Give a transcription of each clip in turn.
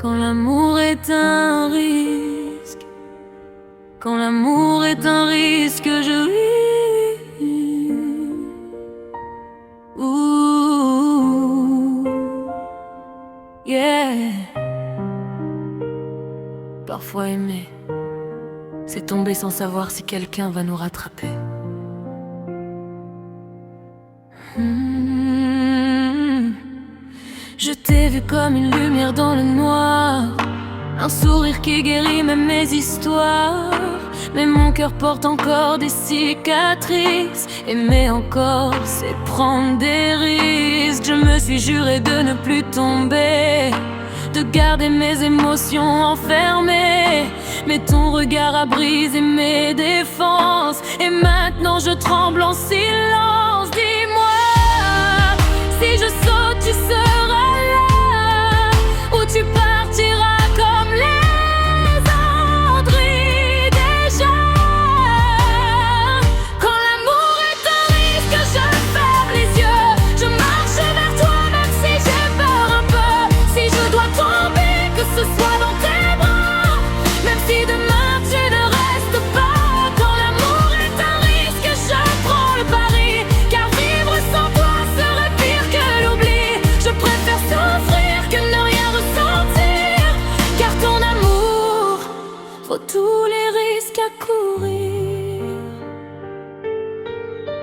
Quand l'amour est un risque, quand l'amour est un risque, je vis. Ouh, yeah. Parfois aimer, c'est tomber sans savoir si quelqu'un va nous rattraper. Je t'ai vu comme une lumière dans le noir, un sourire qui guérit même mes histoires. Mais mon cœur porte encore des cicatrices. Aimer encore, c'est prendre des risques. Je me suis juré de ne plus tomber, de garder mes émotions enfermées. Mais ton regard a brisé mes défenses, et maintenant je tremble en silence. Dis-moi, si je saute, tu seras là, ou tu partiras comme les cendrilles déjà. Quand l'amour est un risque, je ferme les yeux, je marche vers toi même si j'ai peur un peu. Si je dois tomber, que ce soit dans tes bras, même si demain tu ne restes pas. Quand l'amour est un risque, je prends le pari, car vivre sans toi serait pire que l'oubli. Je préfère souffrir que ne rien ressentir, car ton amour vaut tous les risques à courir.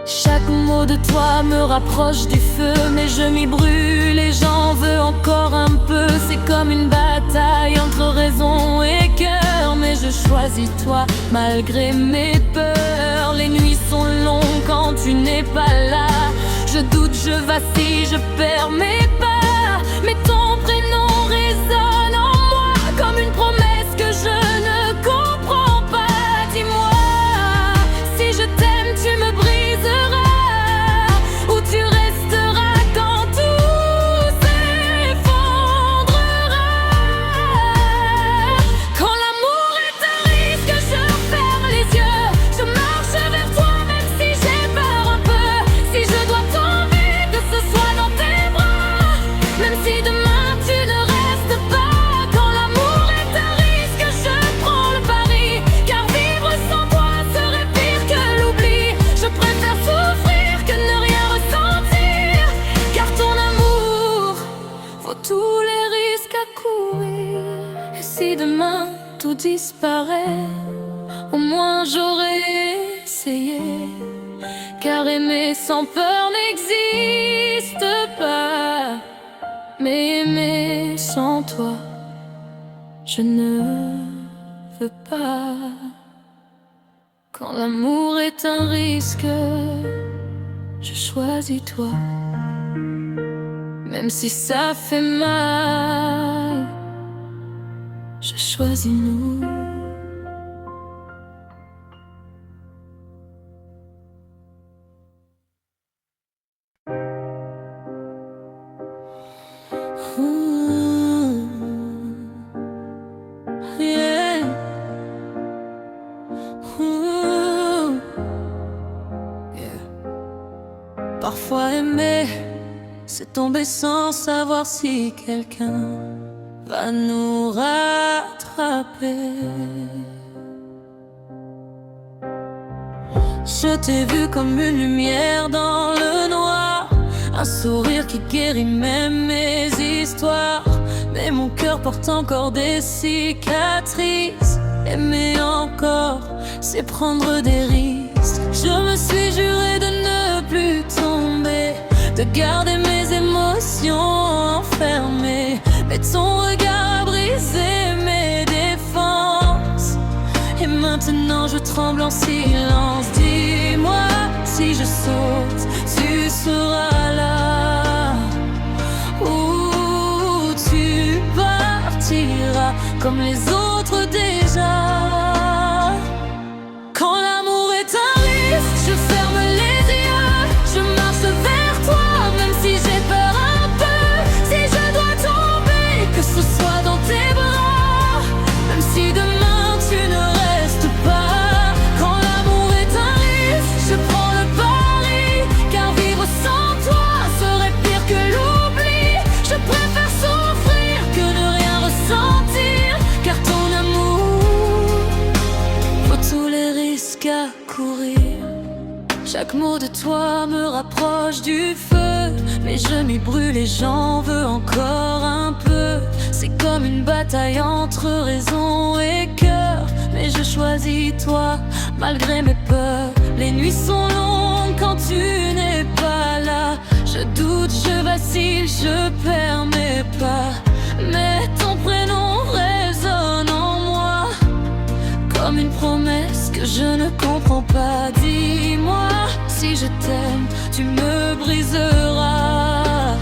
Chaque mot de toi me rapproche du feu, mais je m'y brûle et j'en veux encore un peu. C'est comme une bataille entre raison et cœur, mais je choisis toi malgré mes peurs. Les nuits sont longues quand tu n'es pas là, je doute, je vacille, je perds mes pas. Mais ton prénom résonne en moi comme une promesse que je ne comprends pas. Dis-moi, si je t'aime, tu me briseras, ou tu resteras quand tout s'effondrera. Quand l'amour est un risque, je ferme les yeux, je marche vers toi même si j'ai peur un peu. Si je dois tomber, que ce soit dans tes bras, même si demain tu ne restes pas. Quand l'amour est un risque, je prends le pari, car vivre sans toi serait pire que l'oubli. Je préfère souffrir que ne rien ressentir, car ton amour vaut tous les risques à courir. Et si demain tout disparaît, au moins j'aurais essayé, car aimer sans peur n'existe pas. Mais aimer sans toi, je ne veux pas. Quand l'amour est un risque, je choisis toi, même si ça fait mal, je choisis nous. Yeah. Yeah. Parfois aimer, c'est tomber sans savoir si quelqu'un va nous rattraper. Je t'ai vu comme une lumière dans le noir, un sourire qui guérit même mes histoires. Mais mon cœur porte encore des cicatrices. Aimer encore, c'est prendre des risques. Je me suis juré de ne plus tomber, de garder mes émotions enfermées. Mais ton regard a brisé mes défenses, et maintenant je tremble en silence. Dis-moi, si je saute, tu seras là, ou tu partiras comme les autres déjà. Quand l'amour est un risque, je ferme les yeux, je marche vers toi même si j'ai peur un peu. Si je dois tomber, que ce soit dans tes bras, même si demain tu ne restes pas. Quand l'amour est un risque, je prends le pari, car vivre sans toi serait pire que l'oubli. Je Chaque mot de toi me rapproche du feu, mais je m'y brûle et j'en veux encore un peu. C'est comme une bataille entre raison et cœur, mais je choisis toi malgré mes peurs. Les nuits sont longues quand tu n'es pas là. Je doute, je vacille, je perds mes pas, mais ton prénom résonne en moi comme une promesse que je ne comprends pas. Dis-moi, si je t'aime, tu me briseras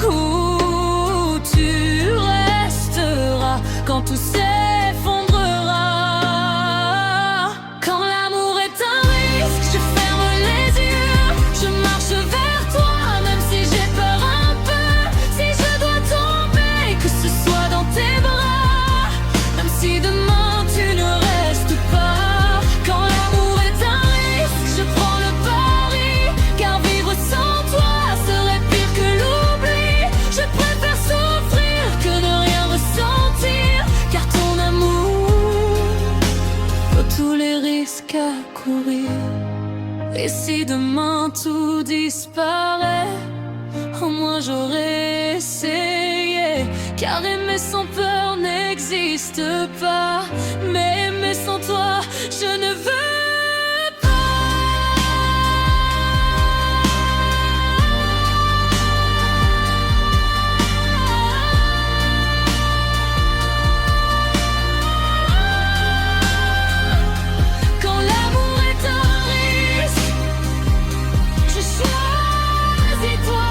ou tu resteras quand tout s'effondrera. Quand l'amour est un risque, je ferme les yeux, je marche vers toi, même si j'ai peur un peu. Si je dois tomber, que ce soit dans tes bras, même si demain tu ne restes pas. Quand l'amour est un risque, je prends le pari, car vivre sans toi serait pire que l'oubli. Je préfère souffrir que ne rien ressentir, car ton amour vaut tous les risques à courir. Et si demain tout disparaît, au moins j'aurais essayé, car aimer sans peur n'existe pas. Mais aimer sans toi, je ne veux Quand l'amour est un risque, je choisis toi,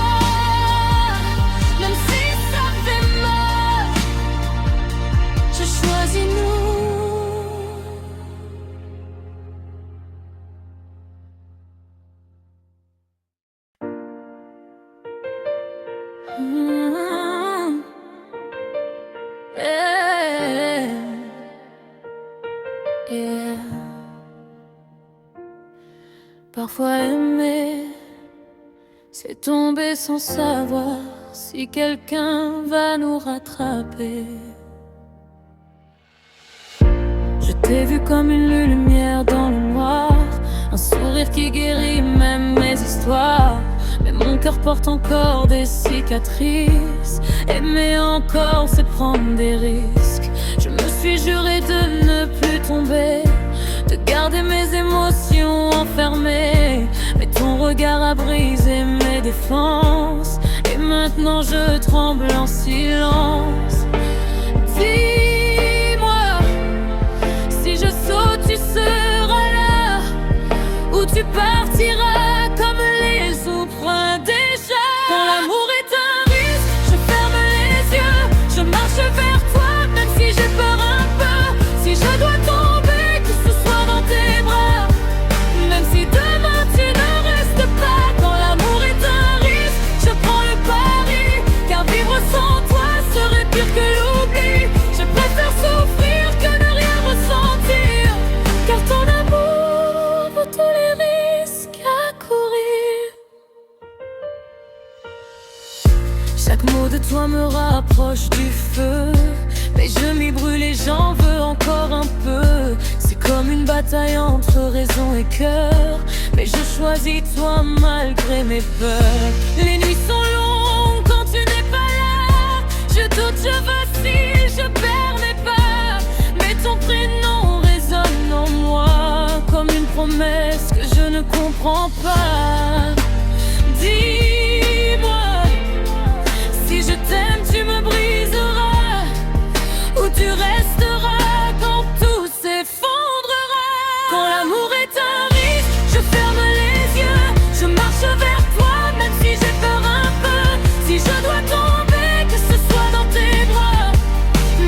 même si ça fait mal, je choisis nous. Yeah. Yeah. Parfois aimer, c'est tomber sans savoir si quelqu'un va nous rattraper. Je t'ai vu comme une lumière dans le noir, un sourire qui guérit même mes histoires. Mais mon cœur porte encore des cicatrices. Aimer encore, c'est prendre des risques. Je me suis juré de ne plus tomber, de garder mes émotions enfermées. Mais ton regard a brisé mes défenses, et maintenant je tremble en silence. Dis-moi, si je saute, tu seras là, ou tu partiras comme les autres déjà. Quand l'amour est un risque, je ferme les yeux, je marche vers toi, même si j'ai peur un peu. Si je dois tomber, que ce soit dans tes bras, même si demain tu ne restes pas. Quand l'amour est un risque, je prends le pari, car vivre sans toi serait pire que l'oubli. Je préfère souffrir que ne rien ressentir, car ton amour vaut tous les risques à courir. Chaque mot de toi me rapproche du feu, mais je m'y brûle et j'en veux encore un peu. C'est comme une bataille entre raison et cœur, mais je choisis toi malgré mes peurs. Les nuits sont longues quand tu n'es pas là. Je doute, je vacille, je perds mes pas, mais ton prénom résonne en moi comme une promesse que je ne comprends pas. Dis-moi, si je t'aime, tu me briseras, ou tu resteras quand tout s'effondrera. Quand l'amour est un risque, je ferme les yeux, je marche vers toi, même si j'ai peur un peu. Si je dois tomber, que ce soit dans tes bras,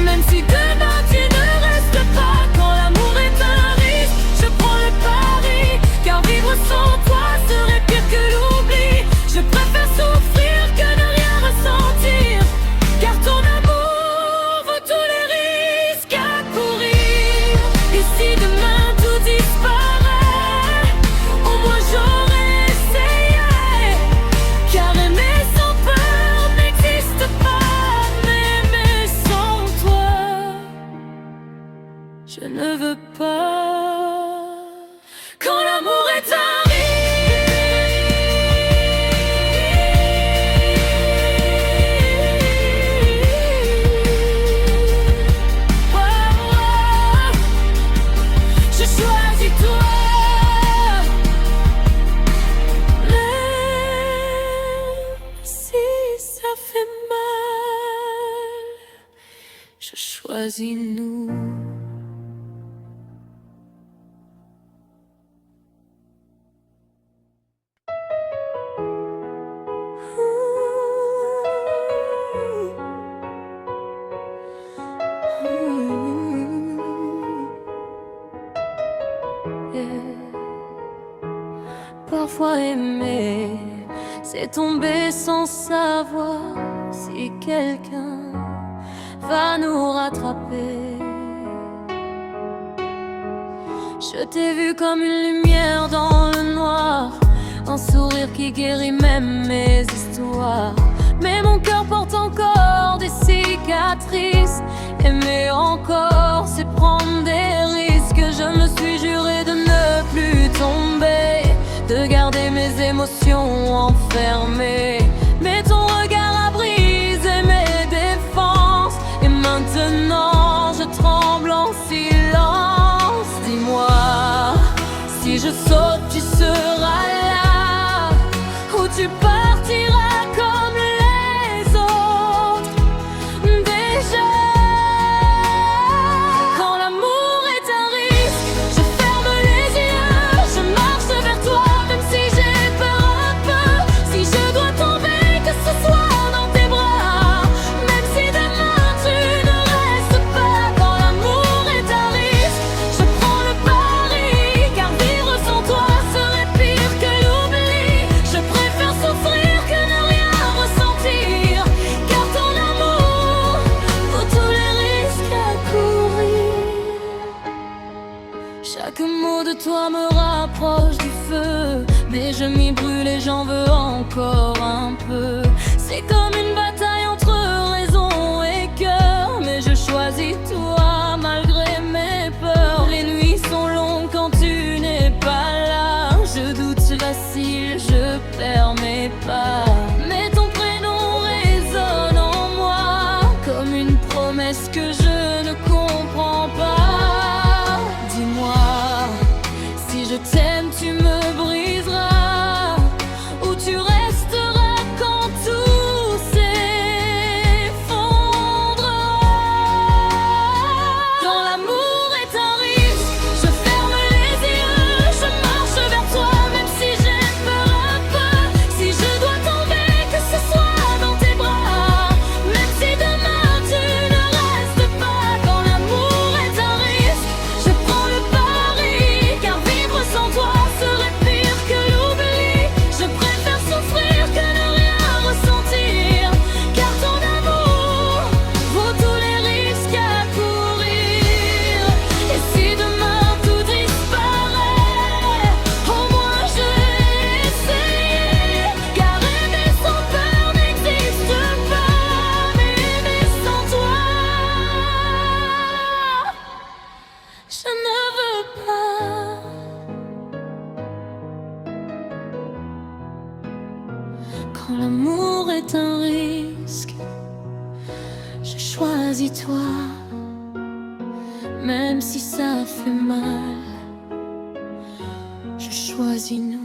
même si demain tu ne restes pas. Quand l'amour est un risque, je prends le pari, car vivre sans toi serait pire que l'oubli. Je préfère souffrir que ne rien ressentir, car ton amour vaut tous les risques à courir. Et si demain tout disparaît, au moins j'aurais essayé, car aimer sans peur n'existe pas. Mais aimer sans toi, je ne veux pas. Quand l'amour est un risque, choisis nous. Parfois aimer, c'est tomber sans savoir si quelqu'un va nous rattraper. Je t'ai vu comme une lumière dans le noir, un sourire qui guérit même mes histoires. Mais mon cœur porte encore des cicatrices. Aimer encore, c'est prendre des risques. Je me suis juré de ne plus tomber, de garder mes émotions enfermées. Mais ton regard a brisé mes défenses, et maintenant je tremble en silence. Dis-moi, si je saute, tu seras là, ou tu partiras comme les autres. Déjà, quand l'amour est un risque, je ferme les yeux, je marche vers toi, même si j'ai peur un peu. Si je dois tomber, que ce soit dans tes bras, même si demain tu ne restes pas. Quand l'amour est un risque, je prends le pari, car vivre sans toi serait pire que l'oubli. Je préfère souffrir que ne rien ressentir, car ton amour vaut tous les risques à courir. Chaque mot de toi me rapproche du feu, mais je m'y brûle et j'en veux encore un peu. C'est comme une bataille entre raison et cœur, mais je choisis toi malgré mes peurs. Les nuits sont longues quand tu n'es pas là, je doute, je vacille, je perds mes pas. Mais ton prénom résonne en moi comme une promesse que je ne comprends pas. Dis-moi, si je t'aime, tu me briseras, ou tu resteras quand tout s'effondrera. Quand l'amour est un risque, je ferme les yeux, je marche vers toi, même si j'ai peur un peu. Si je dois tomber, que ce soit dans tes bras, même si demain tu ne restes pas. Quand l'amour est un risque, je prends le pari, car vivre sans toi serait pire que l'oubli. Je préfère souffrir que ne rien ressentir, car ton amour vaut tous les risques à courir. Et si demain tout disparaît, au moins je vais essayer, car aimer sans peur n'existe pas. Mais aimer sans toi, je ne veux pas. Quand l'amour est un risque, je choisis toi, même si ça fait mal. Je choisis nous.